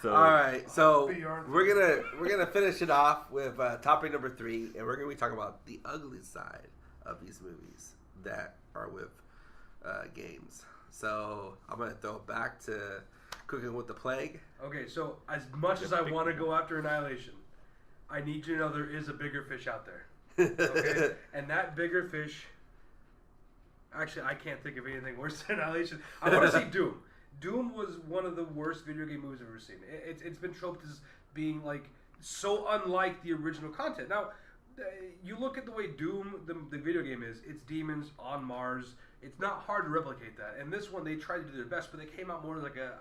So, All right, so we're gonna finish it off with topic number 3, and we're gonna be talking about the ugly side of these movies that are with games. So I'm gonna throw it back to Cooking with the Plague. Okay, so as much as I want to go after Annihilation, I need you to know there is a bigger fish out there. Okay, and that bigger fish. Actually, I can't think of anything worse than Annihilation. I want to see Doom. Doom was one of the worst video game movies I've ever seen. It's been troped as being like so unlike the original content. Now, you look at the way Doom, the video game is. It's demons on Mars. It's not hard to replicate that. And this one, they tried to do their best, but they came out more like a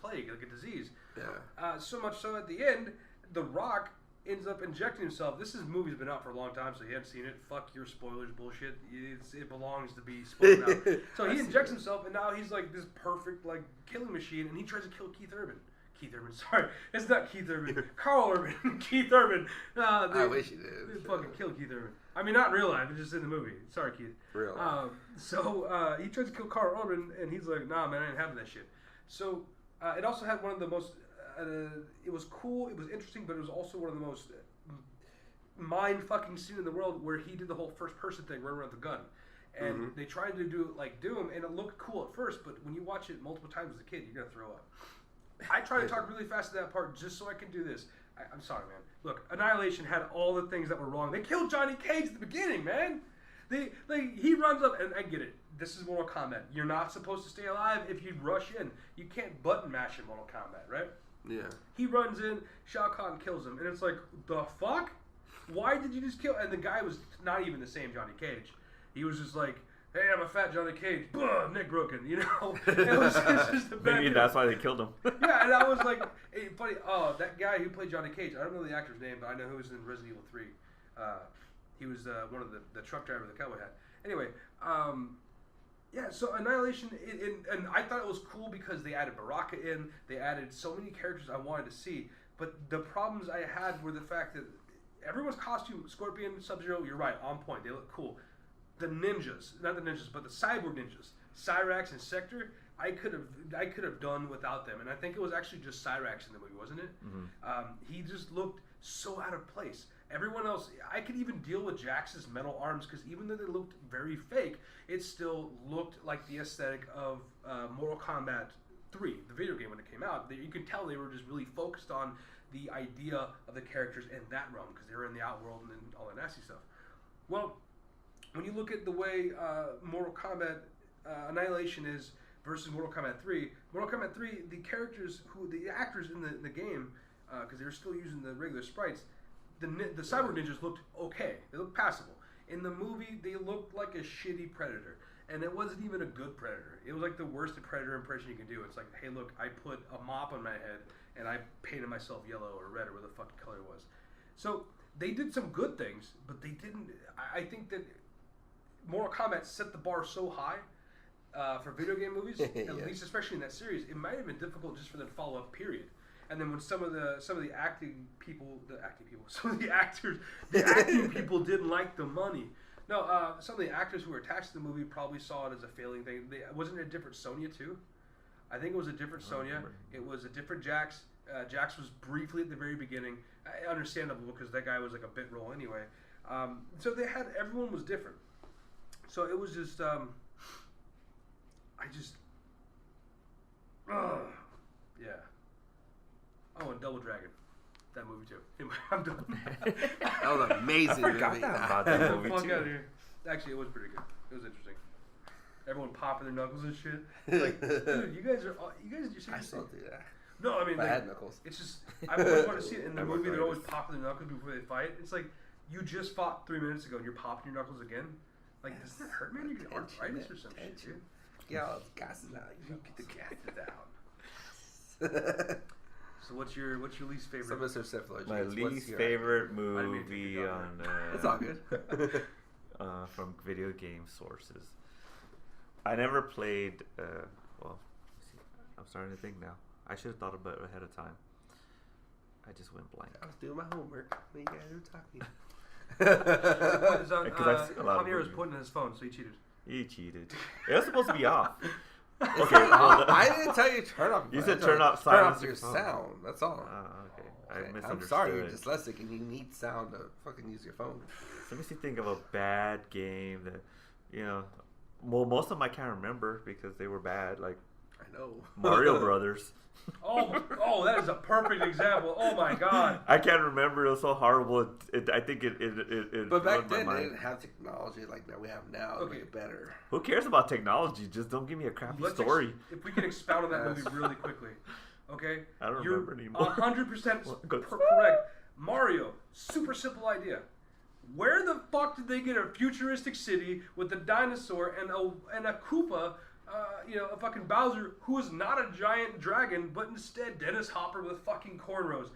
plague, like a disease. Yeah. So much so at the end, The Rock ends up injecting himself. This movie's been out for a long time, so you haven't seen it. Fuck your spoilers bullshit. It belongs to be spoiled out. So he injects himself, and now he's like this perfect like killing machine, and he tries to kill Keith Urban. Sorry, it's not Keith Urban. Carl Urban. Keith Urban. I wish he did. They fucking kill Keith Urban. I mean, not in real life, it's just in the movie. Sorry, Keith. Real life. So he tries to kill Carl Urban, and he's like, nah, man, I ain't having that shit. So it also had one of the most... it was cool, it was interesting, but it was also one of the most mind-fucking scene in the world where he did the whole first-person thing, running around with the gun. And they tried to do it like Doom, and it looked cool at first, but when you watch it multiple times as a kid, you're going to throw up. I try to talk really fast to that part just so I can do this. I'm sorry, man. Look, Annihilation had all the things that were wrong. They killed Johnny Cage at the beginning, man. He runs up, and I get it. This is Mortal Kombat. You're not supposed to stay alive if you rush in. You can't button mash in Mortal Kombat, right? Yeah. He runs in, Shao Kahn kills him, and it's like, the fuck? Why did you just kill? And the guy was not even the same Johnny Cage. He was just like, hey, I'm a fat Johnny Cage. Boom, neck broken, you know? It was just a bad maybe that's why they killed him. Yeah, and I was like, hey, funny. Oh, that guy who played Johnny Cage. I don't know the actor's name, but I know who was in Resident Evil 3. He was one of the truck driver the cowboy had. Anyway, yeah. So Annihilation, and I thought it was cool because they added Baraka in. They added so many characters I wanted to see. But the problems I had were the fact that everyone's costume, Scorpion, Sub-Zero, you're right, on point. They look cool. The ninjas, not the ninjas, but the cyborg ninjas, Cyrax and Sector, I could have done without them, and I think it was actually just Cyrax in the movie, wasn't it? Mm-hmm. He just looked so out of place. Everyone else, I could even deal with Jax's metal arms because even though they looked very fake, it still looked like the aesthetic of Mortal Kombat 3, the video game when it came out. You could tell they were just really focused on the idea of the characters in that realm because they were in the outworld and all that nasty stuff. Well, when you look at the way Mortal Kombat Annihilation is versus Mortal Kombat 3, Mortal Kombat 3, the actors in the game, because they were still using the regular sprites, the cyber ninjas looked okay. They looked passable. In the movie, they looked like a shitty Predator, and it wasn't even a good Predator. It was like the worst Predator impression you can do. It's like, hey, look, I put a mop on my head and I painted myself yellow or red or what the fuck color it was. So they did some good things, but they didn't. I think that Mortal Kombat set the bar so high for video game movies, at least especially in that series, it might have been difficult just for them to follow up. Period. And then when some of the acting people, some of the actors, the acting people didn't like the money. No, some of the actors who were attached to the movie probably saw it as a failing thing. Wasn't it a different Sonya too? I think it was a different Sonya. It was a different Jax. Jax was briefly at the very beginning. Understandable because that guy was like a bit role anyway. So everyone was different. So it was just, yeah. Oh, and Double Dragon. That movie too. Anyway, I'm done. That was an amazing I forgot movie. about that movie Fuck too. out of here. Actually, it was pretty good. It was interesting. Everyone popping their knuckles and shit. Like, dude, you guys seriously. I still do that. No, I mean, But I like, had knuckles. it's just, I always want to see it in the movie. They're always popping their knuckles before they fight. It's like, you just fought 3 minutes ago and you're popping your knuckles again. Like, does that hurt, man? You get arthritis or some shit, dude. Get all those gases out. Get the gases out. So what's your least favorite? So Mr. Sifler, My what's least your- favorite I didn't mean to movie take it on It's all good. from video game sources. I never played. Well, I'm starting to think now. I should have thought about it ahead of time. I just went blank. I was doing my homework when you guys were talking. Because I've seen a lot of Javier was movies. pointing at his phone, so he cheated. He cheated. It was supposed to be off. Okay, well, I didn't tell you to turn off. You said turn off your sound. That's all. Okay. I misunderstood. I'm sorry, you're dyslexic and you need sound to fucking use your phone. Let me think of a bad game that, well, most of them I can't remember because they were bad. Like, I know. Mario Brothers. Oh, that is a perfect example. Oh my god. I can't remember. It was so horrible. I think it. But back then they didn't have technology like that we have now. Okay, make it better. Who cares about technology? Just don't give me a crappy story. If we can expound on that movie really quickly, okay? I don't remember anymore. 100% correct. Mario, super simple idea. Where the fuck did they get a futuristic city with a dinosaur and a Koopa? A fucking Bowser who is not a giant dragon, but instead Dennis Hopper with fucking cornrows.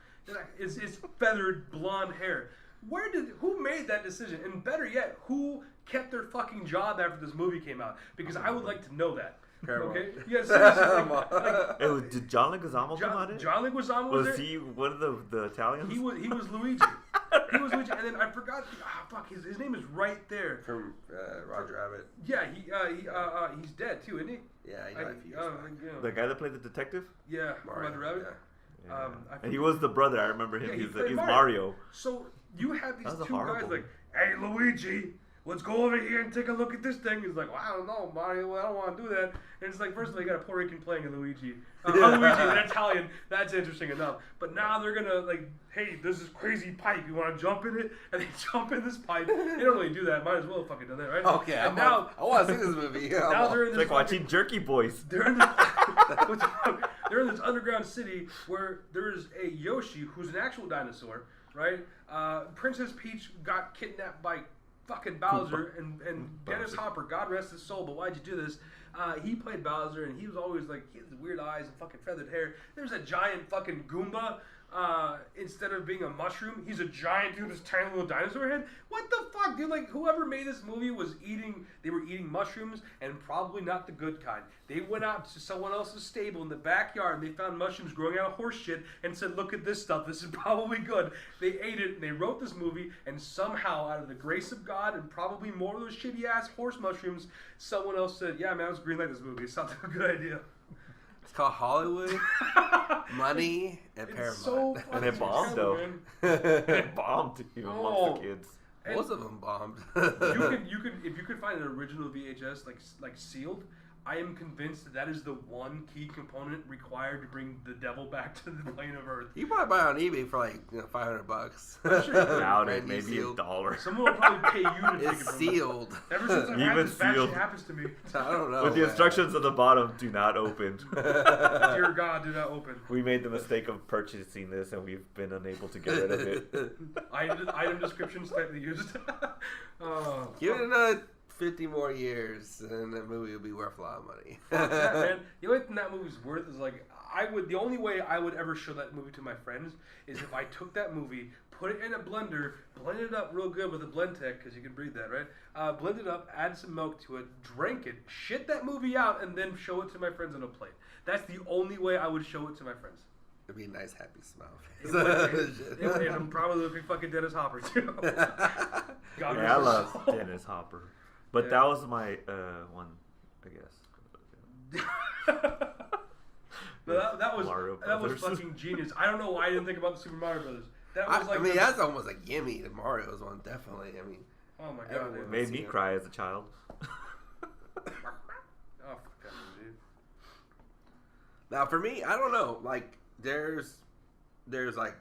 His feathered blonde hair. Who made that decision? And better yet, who kept their fucking job after this movie came out? Because I would like to know that. Okay? Yeah, seriously. Did John Leguizamo come out in? John Leguizamo was there? Was he one of the Italians? He was Luigi. He was Luigi, and then I forgot. His name is right there. From Roger Rabbit. Yeah, he's dead too, isn't he? Yeah, he died a few years back. The guy that played the detective? Yeah, Roger Rabbit. Yeah. And he was the brother. I remember him. Yeah, he's Mario. So you have these two guys like, hey Luigi, let's go over here and take a look at this thing. He's like, well, I don't know, Mario, I don't want to do that. And it's like, first of all, you got a Puerto Rican playing a Luigi. Luigi, an Italian. That's interesting enough. But now they're gonna like, hey, there's this crazy pipe. You want to jump in it? And they jump in this pipe. They don't really do that. Might as well fucking do that, right? Okay. I want to see this movie. Now they're in this like watching Jerky Boys. They're in this underground city where there is a Yoshi who's an actual dinosaur, right? Princess Peach got kidnapped by fucking Bowser and Dennis Hopper, God rest his soul, but why'd you do this? He played Bowser and he was always like, he has weird eyes and fucking feathered hair. There's a giant fucking Goomba. Instead of being a mushroom, he's a giant dude with this tiny little dinosaur head. What the fuck, dude? Like, whoever made this movie they were eating mushrooms and probably not the good kind. They went out to someone else's stable in the backyard and they found mushrooms growing out of horse shit and said, look at this stuff, this is probably good. They ate it and they wrote this movie, and somehow out of the grace of God and probably more of those shitty ass horse mushrooms, someone else said, yeah man, let's greenlight this movie. It sounds like a good idea. It's called Hollywood, Money, and Paramount. So and it bombed though. It bombed even amongst the kids. Most of them bombed. you can if you could find an original VHS like sealed, I am convinced that is the one key component required to bring the devil back to the plane of Earth. You probably buy it on eBay for like $500. I'm sure you could. Doubt it, maybe $1. Someone will probably pay you to take it It's from sealed. them. Ever since I've had this bad shit happens to me. I don't know. With the instructions at the bottom, do not open. Dear God, do not open. We made the mistake of purchasing this and we've been unable to get rid of it. Item description slightly used. Give it another 50 more years and that movie will be worth a lot of money. Fuck that, man. The only thing that movie's worth is like, the only way I would ever show that movie to my friends is if I took that movie, put it in a blender, blend it up real good with a Blendtec, because you can breathe that, right? Blend it up, add some milk to it, drank it, shit that movie out, and then show it to my friends on a plate. That's the only way I would show it to my friends. It'd be a nice, happy smile. And I'm probably looking fucking Dennis Hopper, too. I love Dennis Hopper. But that was my one, I guess. But that was fucking genius. I don't know why I didn't think about the Super Mario Brothers. That was that's almost like gimme. The Mario's one, definitely. I mean, oh my god, it made me cry as a child. Oh, fuck that, dude. Now for me, I don't know. Like there's like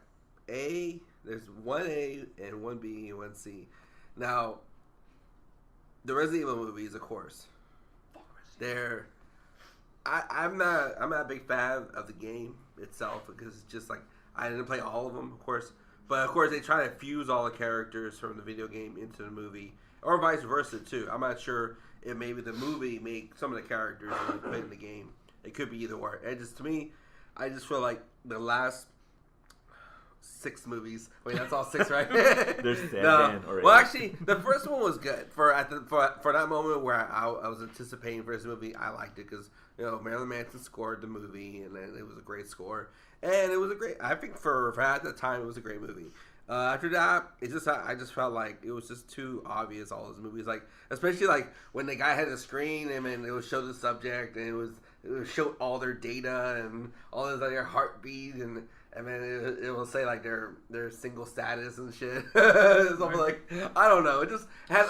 there's 1A and 1B and 1C. Now the Resident Evil movies, of course, I'm not a big fan of the game itself because it's just like I didn't play all of them, of course. But of course, they try to fuse all the characters from the video game into the movie, or vice versa too. I'm not sure if maybe the movie make some of the characters really fit in the game. It could be either or. And just to me, I just feel like the last 6 movies. Wait, that's all 6, right? There's 7 already. Well, actually, the first one was good. For that moment where I was anticipating for this movie, I liked it because Marilyn Manson scored the movie, and then it was a great score, and it was a great. I think for at the time, it was a great movie. After that, I just felt like it was just too obvious. All those movies, like especially like when the guy had a screen and it would show the subject, and it show all their data and all their heartbeat and then it will say like their single status and shit. Something like I don't know. It just had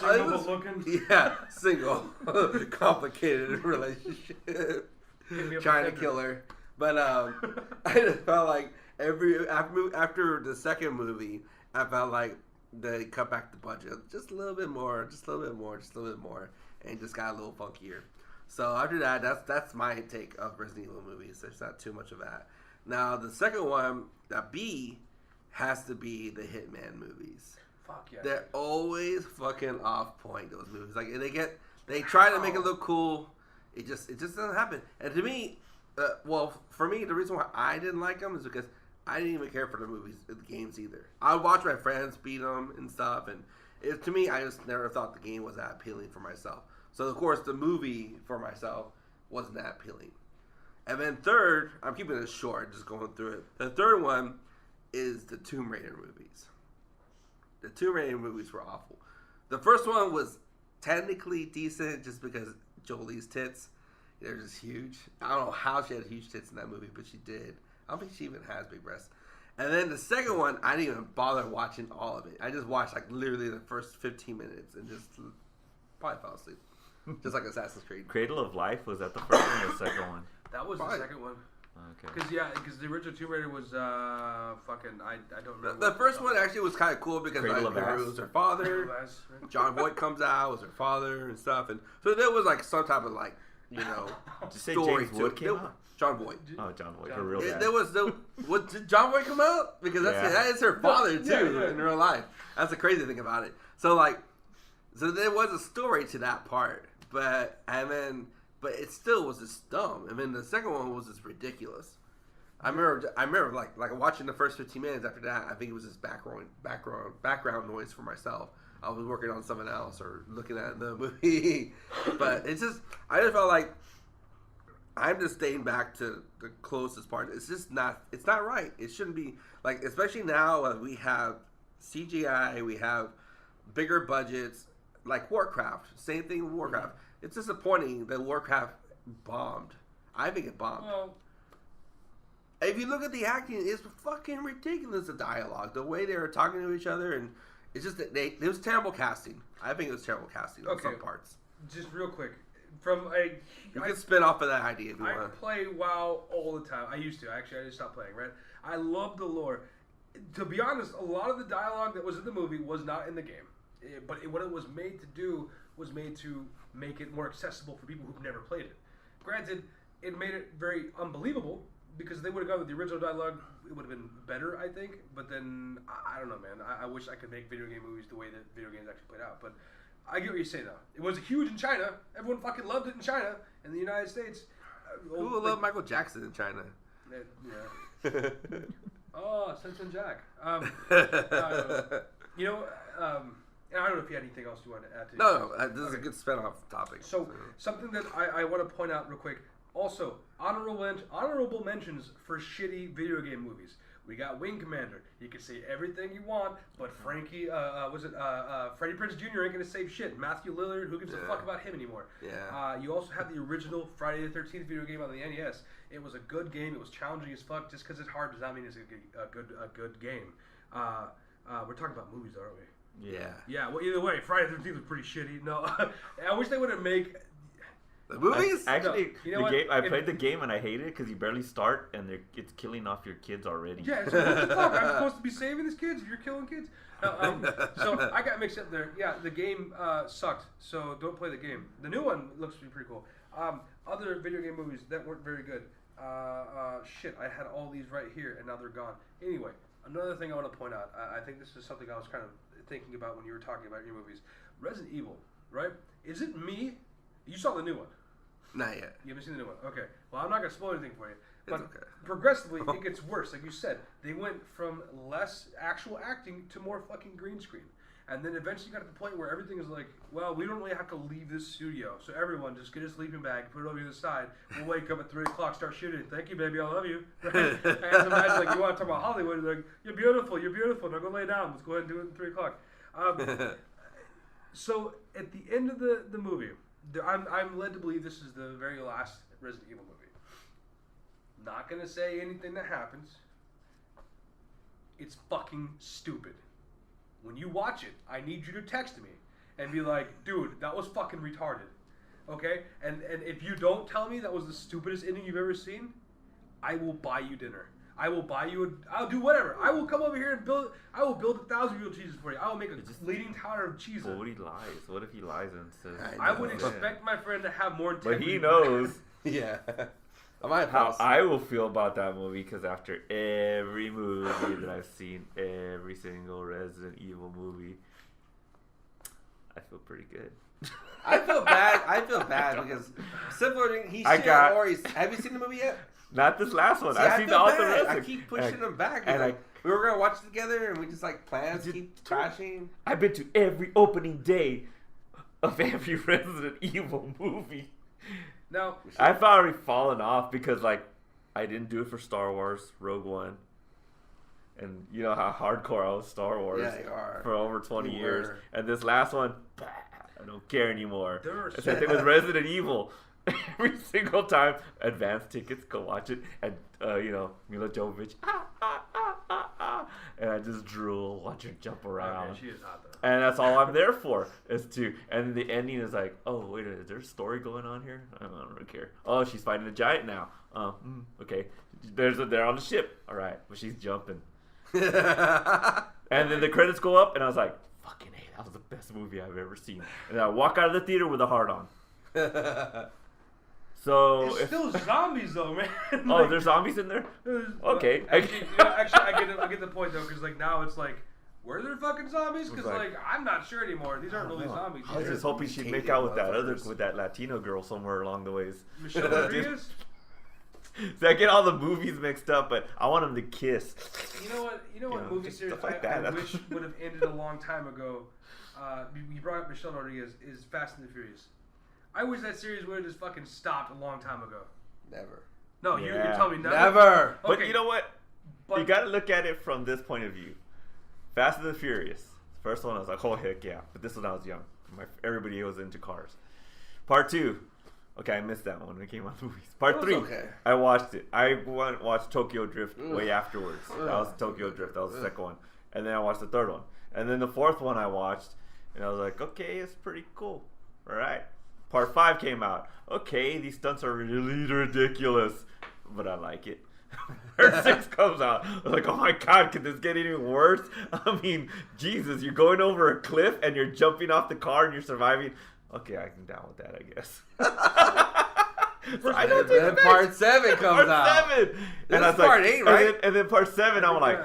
single complicated relationship. Trying to kill her, but I just felt like after the second movie, I felt like they cut back the budget just a little bit more, and just got a little funkier. So after that, that's my take of Resident Evil movies. There's not too much of that. Now the second one, that B, has to be the Hitman movies. Fuck yeah. They're always fucking off point. Those movies, like they try to make it look cool. It just doesn't happen. And to me, for me, the reason why I didn't like them is because I didn't even care for the games either. I would watch my friends beat them and stuff, and to me, I just never thought the game was that appealing for myself. So of course, the movie for myself wasn't that appealing. And then third, I'm keeping it short, just going through it. The third one is the Tomb Raider movies. The Tomb Raider movies were awful. The first one was technically decent just because Jolie's tits, they're just huge. I don't know how she had huge tits in that movie, but she did. I don't think she even has big breasts. And then the second one, I didn't even bother watching all of it. I just watched like literally the first 15 minutes and just probably fell asleep. Just like Assassin's Creed. Cradle of Life, was that the first one or the second one? That was the second one. Okay. Because the original Tomb Raider was I don't remember. The first one actually was kind of cool because it was her father. John Voight comes out, was her father and stuff, and so there was like some type of like story James Wood came out? John Voight. Oh, John Voight, her real dad. Did John Voight come out? Because that is her father too in real life. That's the crazy thing about it. So there was a story to that part, but it still was just dumb. And then the second one was just ridiculous. I remember like watching the first 15 minutes. After that, I think it was just background noise for myself. I was working on something else or looking at the movie. But I just felt like I'm just staying back to the closest part. It's just not. It's not right. It shouldn't be like, especially now we have CGI, we have bigger budgets, like Warcraft. Same thing with Warcraft. It's disappointing that Warcraft bombed. I think it bombed. Well, if you look at the acting, it's fucking ridiculous. The dialogue, the way they were talking to each other, and it's just that it was terrible casting. I think it was terrible casting on some parts. Just real quick, you can spin off of that idea if you want. I play WoW all the time. I used to. Actually, I just stopped playing. Right. I love the lore. To be honest, a lot of the dialogue that was in the movie was not in the game. But what it was made to do was made to make it more accessible for people who've never played it. Granted, it made it very unbelievable because they would have gone with the original dialogue. It would have been better, I think. But then, I don't know, man. I wish I could make video game movies the way that video games actually played out. But I get what you say, though. It was huge in China. Everyone fucking loved it in China. In the United States. Who would love Michael Jackson in China? Yeah. Oh, Simpson Jack. And I don't know if you had anything else you wanted to add to. No, this is a good spin-off topic. So something that I want to point out real quick. Also, honorable mentions for shitty video game movies. We got Wing Commander. You can say everything you want, but Freddie Prinze Jr. ain't gonna save shit. Matthew Lillard, who gives a fuck about him anymore? Yeah. You also have the original Friday the 13th video game on the NES. It was a good game. It was challenging as fuck. Just because it's hard does not mean it's a good game. We're talking about movies, aren't we? Yeah. Yeah. Well, either way, Friday the 13th was pretty shitty. No, I wish they would have made. The movies? Actually, I played the game and I hate it because you barely start and it's killing off your kids already. Yeah, so what the fuck? I'm supposed to be saving these kids? You're killing kids? So I got mixed up there. Yeah, the game sucked, so don't play the game. The new one looks to be pretty cool. Other video game movies that weren't very good. Shit, I had all these right here and now they're gone. Anyway, another thing I want to point out. I think this is something I was kind of thinking about when you were talking about your movies. Resident Evil, right? Is it me? You saw the new one. Not yet. You haven't seen the new one? Okay. Well, I'm not going to spoil anything for you. But okay. Progressively, it gets worse. Like you said, they went from less actual acting to more fucking green screen. And then eventually got to the point where everything is like, well, we don't really have to leave this studio. So everyone just get a sleeping bag, put it over to the side. We'll wake up at 3 o'clock, start shooting. Thank you, baby. I love you. Right? And imagine, like, you want to talk about Hollywood. Like, you're beautiful. You're beautiful. Now go lay down. Let's go ahead and do it at 3 o'clock. So at the end of the movie, I'm led to believe this is the very last Resident Evil movie. Not gonna say anything that happens. It's fucking stupid. When you watch it, I need you to text me and be like, dude, that was fucking retarded. Okay? And if you don't tell me that was the stupidest ending you've ever seen, I will buy you dinner. I will buy you I'll do whatever. I will come over here and build 1,000 real cheeses for you. I will make a leaning tower of cheese. But what if he lies? What if he lies and says... I would expect my friend to have more integrity. But he knows. Yeah. How I will feel about that movie, because after every movie that I've seen, every single Resident Evil movie, I feel pretty good. I feel bad because similar to have you seen the movie yet? Not this last one. See, I've seen all the rest. I keep pushing them back. And we were gonna watch it together, and we just plans keep crashing. I've been to every opening day of every Resident Evil movie. Now I've already fallen off because I didn't do it for Star Wars Rogue One, and you know how hardcore I was Star Wars for over 20 years, and this last one, I don't care anymore. Same thing with Resident Evil. Every single time, advance tickets, go watch it, and Mila Jovovich, and I just drool, watch her jump around. Okay, she is hot though. And that's all I'm there for and the ending is like, oh wait a minute, is there a story going on here? I don't really care. Oh, she's fighting a giant now. Okay, they're on the ship. All right, but she's jumping. And then the credits go up, and I was like, fucking hey, that was the best movie I've ever seen. And I walk out of the theater with a heart on. So it's still zombies though, man. Oh, there's zombies in there? Okay. Actually, I get the point though, because now it's were there fucking zombies? Because I'm not sure anymore. These aren't really zombies. I was just hoping she'd make out with that Latino girl somewhere along the ways. Michelle Rodriguez. So I get all the movies mixed up, but I want them to kiss. You know what movie series I wish would have ended a long time ago. You brought up Michelle Rodriguez. Is Fast and the Furious. I wish that series would have just fucking stopped a long time ago. Never. No, you tell me never. Never. Okay. But you know what? You got to look at it from this point of view. Fast and the Furious. The first one, I was like, oh, heck yeah. But this one, I was young. Everybody was into cars. Part 2. Okay, I missed that one when it came out movies. Part 3. Okay. I watched it. I watched Tokyo Drift way afterwards. That was Tokyo Drift. That was the second one. And then I watched the third one. And then the fourth one I watched. And I was like, okay, it's pretty cool. All right. Part 5 came out. Okay, these stunts are really ridiculous, but I like it. Part 6 comes out. I was like, oh my god, could this get any worse? I mean, Jesus, you're going over a cliff and you're jumping off the car and you're surviving. Okay, I can down with that, I guess. Then Part 7 comes out. Part 7. And that's Part 8, right? And then Part 7, I'm like,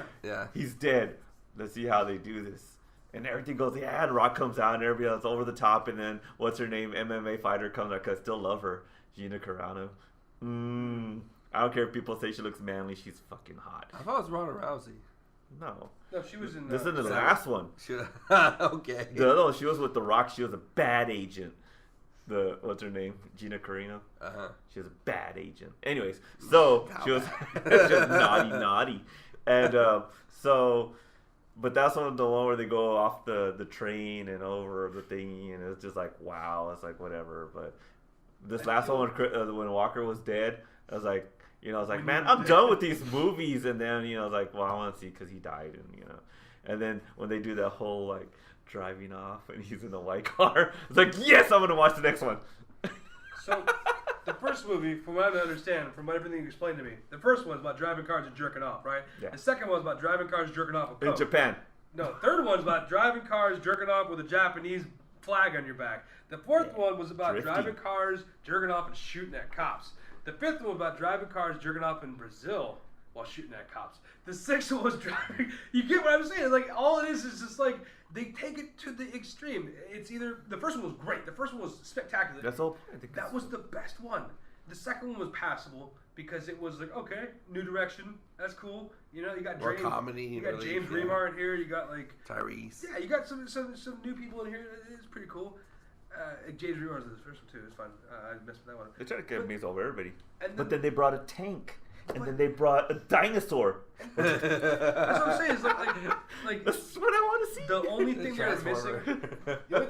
he's dead. Let's see how they do this. And everything goes, and Rock comes out, and everybody else over the top, and then, what's her name, MMA fighter comes out, because I still love her, Gina Carano. I don't care if people say she looks manly, she's fucking hot. I thought it was Ronda Rousey. No, she was in this is the last one. Okay. The other one, she was with The Rock, she was a bad agent. What's her name? Gina Carano? She was a bad agent. Anyways, so, she was just naughty. And, but that's the one where they go off the train and over the thingy, and it's just like, wow, it's like whatever. But this last one, when Walker was dead, I was like, man, I'm done with these movies. And then, I was like, well, I want to see because he died, and and then when they do that whole driving off and he's in the white car, it's like, yes, I'm gonna watch the next one. So the first movie, from what I understand, from everything you explained to me, the first one was about driving cars and jerking off, right? Yeah. The second one was about driving cars jerking off with coke. In Japan. No, the third one was about driving cars jerking off with a Japanese flag on your back. The fourth one was about driving cars jerking off and shooting at cops. The fifth one was about driving cars jerking off in Brazil while shooting at cops. The sixth one was driving. You get what I'm saying? All it is just they take it to the extreme. It's either the first one was great. The first one was spectacular. That's all. That was the best one. The second one was passable because it was okay, new direction. That's cool. You got more comedy. You got James Remar in here. You got Tyrese. Yeah, you got some new people in here. It's pretty cool. James Remar was the first one too. It's fun. I messed with that one. They tried to get me over everybody. But then they brought a tank. and then they brought a dinosaur. That's what I'm saying. It's like That's what I want to see. the only thing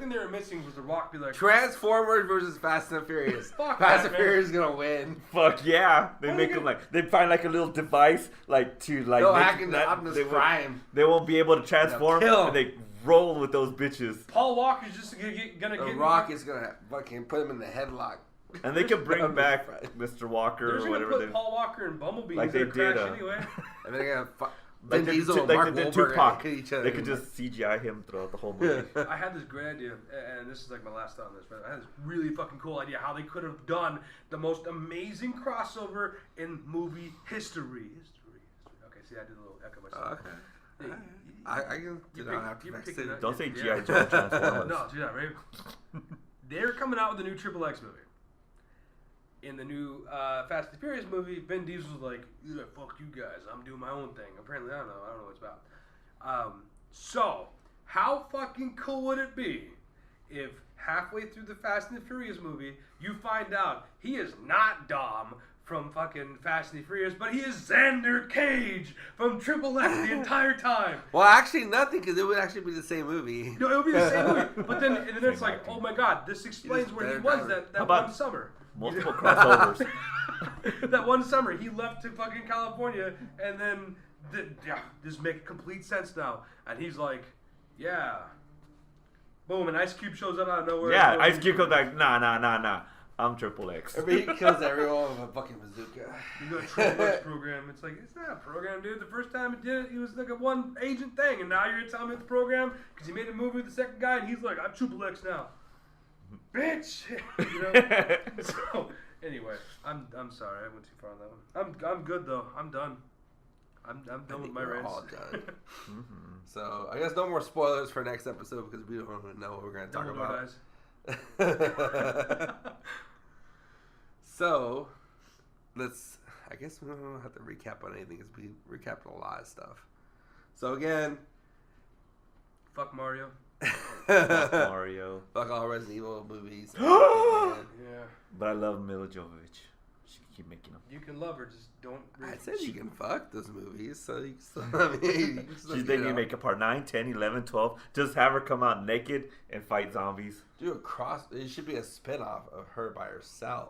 they were missing was The Rock be like, Transformers versus Fast and Furious. Fuck Fast that, and Furious is gonna win. Fuck yeah! They Oh, make yeah. them like they find like a little device like to like. They'll make hack into that- Optimus they Prime. They won't be able to transform, They'll kill 'em. and they roll with those bitches. Paul Walker's just gonna The get Rock is gonna fucking put him in the headlock. And they could bring Optimus back Prime. Mr. Walker They're or just gonna whatever. put They, Paul Walker and Bumblebee Like in they their did, crash anyway. And they're gonna like Vin Diesel and like Mark they did Wahlberg Tupac. hit each other. They could just CGI him throughout the whole movie. I had this great idea, and this is like my last thought on this, but I had this really fucking cool idea how they could have done the most amazing crossover in movie history. Okay, see, I did a little echo myself. Okay. Hey, I can you do that pick- after you next pick it city. up. Don't say Yeah. G.I. Joe Transformers. No, do that, right? They're coming out with a new Triple X movie. In the new Fast and Furious movie, Vin Diesel's like, yeah, fuck you guys, I'm doing my own thing. Apparently, I don't know what it's about. So, how fucking cool would it be if halfway through the Fast and the Furious movie, you find out he is not Dom from fucking Fast and the Furious, but he is Xander Cage from Triple X the entire time. Well, actually, nothing, because it would actually be the same movie. No, it would be the same movie. But then it's Same like, acting. oh my god, this explains He's where he better was driver. that How about- one summer. Multiple crossovers. That one summer, he left to fucking California, and then this makes complete sense now. And he's like, yeah. Boom, and Ice Cube shows up out of nowhere. Yeah, Ice Cube comes back. Nah. I'm Triple X. He kills everyone with a fucking bazooka. You go to Triple X program. It's like, it's not a program, dude. The first time he did it, he was like a one agent thing, and now you're telling me it's a program because he made a movie with the second guy, and he's like, I'm Triple X now. Bitch! You know? So, anyway, I'm sorry, I went too far on that one. I'm good though. I'm done. I'm done with my We're rants. all done. So I guess no more spoilers for next episode because we don't even know what we're going to talk Dumbledore about. dies. So I guess we don't have to recap on anything because we recapped a lot of stuff. So again, Fuck Mario. Fuck Mario. fuck all Resident Evil movies. Yeah. But I love Mila Jovovich. She can keep making them. You can love her, just don't. I said you can fuck those movies, so you can still, I mean, you can still They get need to out. make a part 9, 10, 11, 12. Just have her come out naked and fight zombies. Do a cross. It should be a spin-off of her by herself.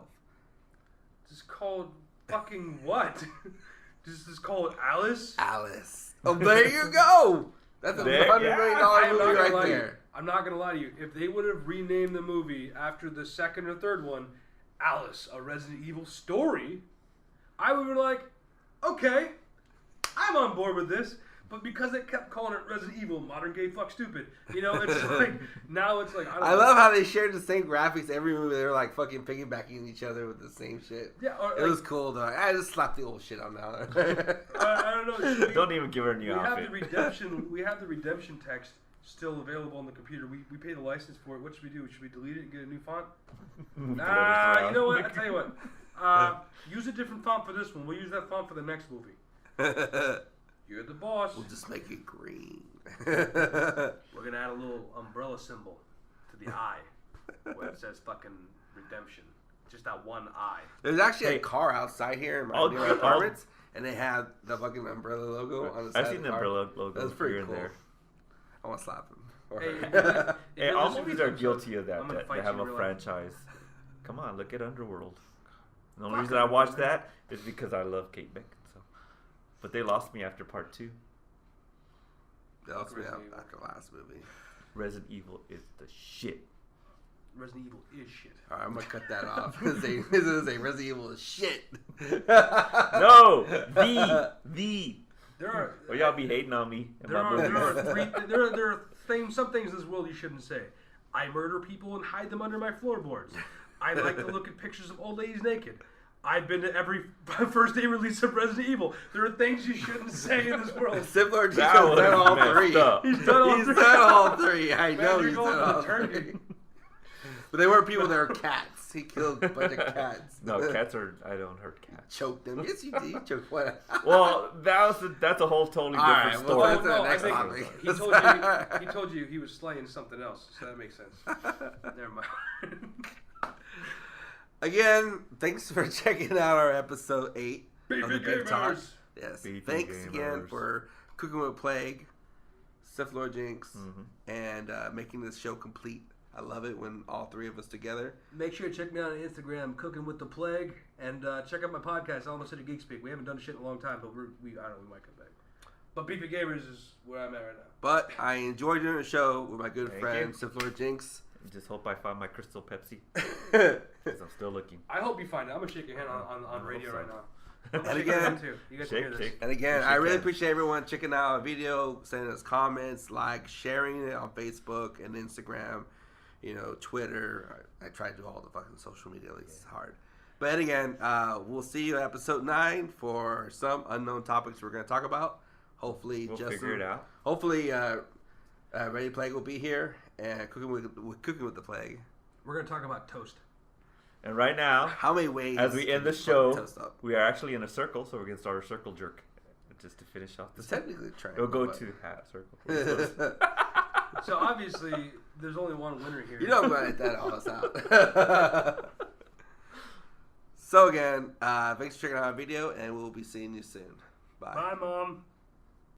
Just called fucking what? just call it Alice. Alice. Oh, there you go. That's a There- $100 yeah, million I am movie not gonna right lie to you. there. I'm not gonna lie to you. If they would have renamed the movie after the second or third one, Alice, a Resident Evil story, I would be like, okay, I'm on board with this. But because they kept calling it Resident Evil, modern gay fuck stupid, you know, it's like now it's like I love how they shared the same graphics every movie. They were like fucking piggybacking each other with the same shit. Yeah, or It like, was cool though. I just slapped the old shit on now. I don't know. Don't even give her a new We have outfit. the redemption. We have the redemption text still available on the computer. We pay the license for it. What should we do? Should we delete it and get a new font? Nah, you know what? I tell you what. Use a different font for this one. We'll use that font for the next movie. You're the boss. We'll just make it green. We're gonna add a little umbrella symbol to the eye where it says fucking redemption. Just that one eye. There's actually Hey. a car outside here in Oh, my near oh. apartments, and they have the fucking umbrella logo on the side I've of seen the the car. umbrella logo That's pretty here and cool. there. I want to slap him. Or Hey, her. Hey, you're all listening to movies this are episode, guilty of that. I'm gonna That fight they you have in a real life. franchise. Come on, look at Underworld. The only Fuck reason I watched Underworld. that is because I love Kate Beckinsale. But they lost me after part 2. That was me Resident Evil. after last movie. Resident Evil is the shit. Resident Evil is shit. All right, I'm gonna cut that off. Say Resident Evil is shit. No, the. There are. Well, y'all be hating on me. And my movies. There are some things in this world you shouldn't say. I murder people and hide them under my floorboards. I like to look at pictures of old ladies naked. I've been to every first day release of Resident Evil. There are things you shouldn't say in this world. Similar to That done was all messed three. up. He's done all He's three. done all three. I Man, know you're he's going done for all the turkey. three. But they weren't people, they were cats. He killed a bunch of cats. No, cats are. I don't hurt cats. Choked them. Yes, you did. You choked one. Well, that's a whole totally All right, different well, story. that's Oh, no, the I next think topic. he told you he was slaying something else, so that makes sense. Never mind. Again, thanks for checking out our episode 8 of the Big Talk. Yes. Beefy Thanks gamers. again for cooking with Plague, Sith Lord Jinx, and making this show complete. I love it when all three of us together. Make sure to check me out on Instagram, Cooking with the Plague, and check out my podcast, Almost City Geek Speak. We haven't done shit in a long time, but I don't know, we might come back. But Beefy Gamers is where I'm at right now. But I enjoyed doing the show with my good Thank friend, you. Sith Lord Jinx. Just hope I find my Crystal Pepsi. Because I'm still looking. I hope you find it. I'm going to shake your hand on radio so. right now. I'm gonna And shake your again, hand too. You guys can hear this. Shake. And again, Yes, I you really can. appreciate everyone checking out our video, sending us comments, sharing it on Facebook and Instagram, Twitter. I try to do all the fucking social media. It's hard. But again, we'll see you at episode 9 for some unknown topics we're going to talk about. Hopefully, We'll Justin, figure it out. Hopefully, Ready Plague will be here and cooking with the Plague. We're going to talk about toast. And right now, How many ways? as we end the can you show, fuck toast up? we are actually in a circle, so we're going to start a circle jerk. Just to finish off It's this. technically a triangle. We'll go but- to hat circle. So obviously, there's only one winner here. You know I'm going to edit that all us out. So again, thanks for checking out our video, and we'll be seeing you soon. Bye. Bye, Mom.